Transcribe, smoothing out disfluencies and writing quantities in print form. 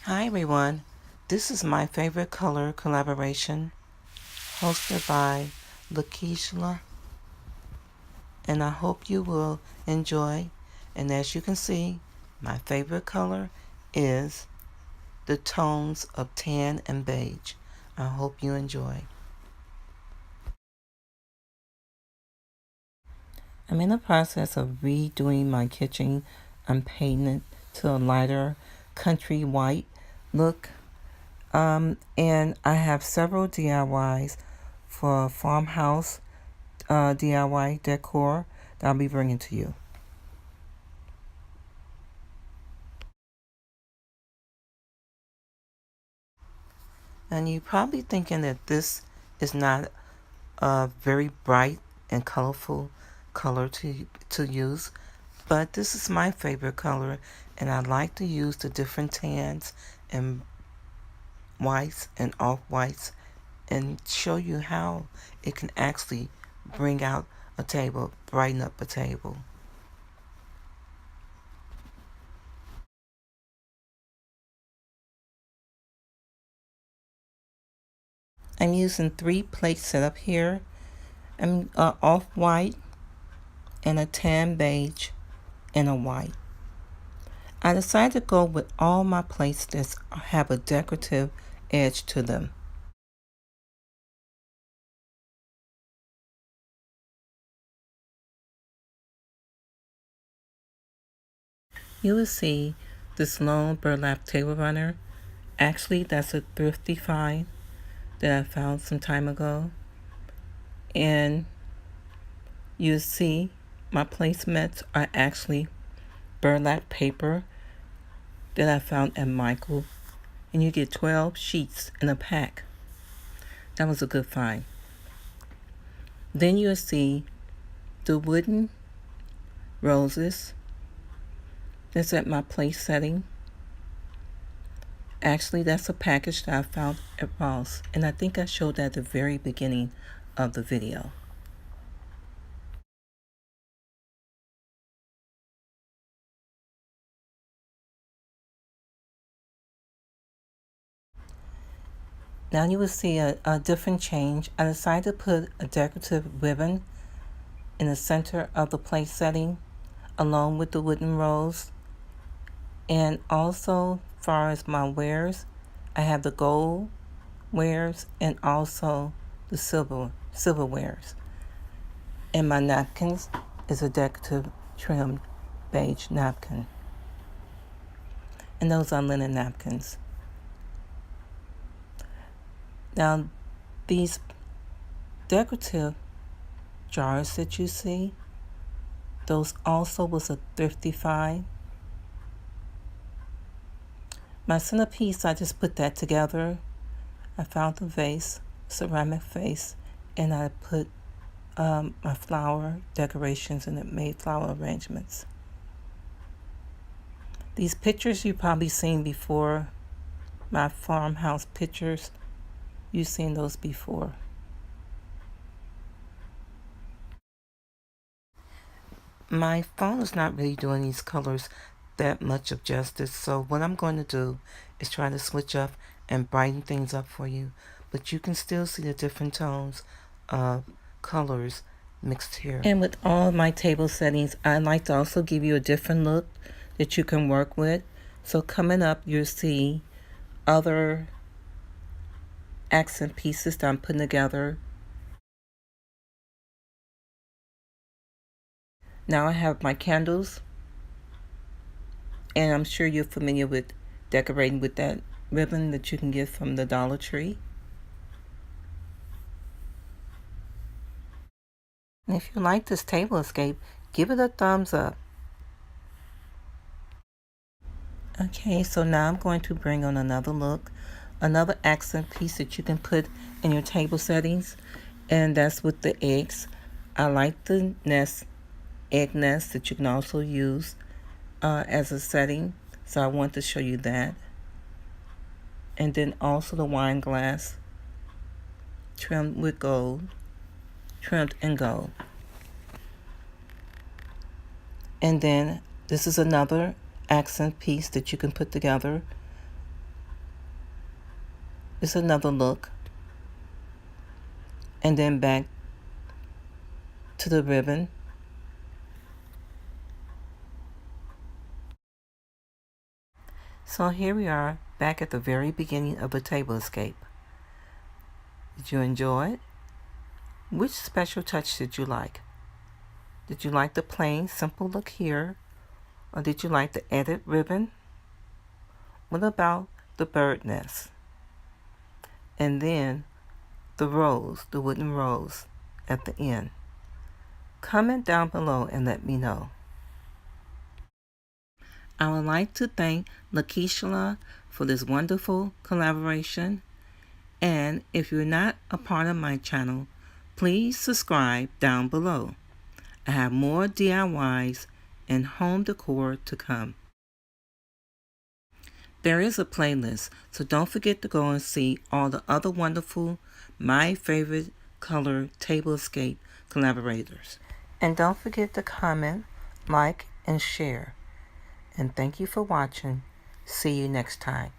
Hi everyone, this is my favorite color collaboration hosted by KEISLA, and I hope you will enjoy. And as you can see, my favorite color is the tones of tan and beige. I hope you enjoy. I'm in the process of redoing my kitchen. I'm painting it to a lighter country white look. And I have several DIYs for farmhouse DIY decor that I'll be bringing to you. And you're probably thinking that this is not a very bright and colorful color to use, but this is my favorite color, and I like to use the different tans and whites and off-whites and show you how it can actually bring out a table, brighten up a table. I'm using 3 plates set up here. I'm off-white and a tan beige and a white. I decided to go with all my plates that have a decorative edge to them. You will see this long burlap table runner. Actually, that's a thrifty find that I found some time ago. And you see my placemats are actually burlap paper that I found at Michael. And you get 12 sheets in a pack. That was a good find. Then you'll see the wooden roses. That's at my place setting. Actually, that's a package that I found at Ross, and I think I showed that at the very beginning of the video. Now you will see a different change. I decided to put a decorative ribbon in the center of the place setting along with the wooden rose. And also, as far as my wares, I have the gold wares and also the silver wares. And my napkins is a decorative trimmed beige napkin. And those are linen napkins. Now, these decorative jars that you see, those also was a thrifty find. My centerpiece, I just put that together. I found the vase, ceramic vase, and I put my flower decorations and it made flower arrangements. These pictures you've probably seen before, my farmhouse pictures, you've seen those before. My phone is not really doing these colors that much of justice, so what I'm going to do is try to switch up and brighten things up for you, but you can still see the different tones of colors mixed here. And with all of my table settings, I'd like to also give you a different look that you can work with. So coming up, you'll see other accent pieces that I'm putting together. Now I have my candles, and I'm sure you're familiar with decorating with that ribbon that you can get from the Dollar Tree. And if you like this tablescape, give it a thumbs up. Okay, so now I'm going to bring on another look, another accent piece that you can put in your table settings, and that's with the eggs. I like the egg nest that you can also use as a setting, so I want to show you that. And then also the wine glass trimmed with gold, trimmed in gold. And then this is another accent piece that you can put together is another look, and then back to the ribbon. So here we are back at the very beginning of the tablescape. Did you enjoy it? Which special touch did you like? Did you like the plain, simple look here? Or did you like the added ribbon? What about the bird nest? And then the rose, the wooden rose at the end. Comment down below and let me know. I would like to thank KEISLA for this wonderful collaboration. And if you're not a part of my channel, please subscribe down below. I have more DIYs and home decor to come. There is a playlist, so don't forget to go and see all the other wonderful My Favorite Color Tablescape collaborators. And don't forget to comment, like, and share. And thank you for watching. See you next time.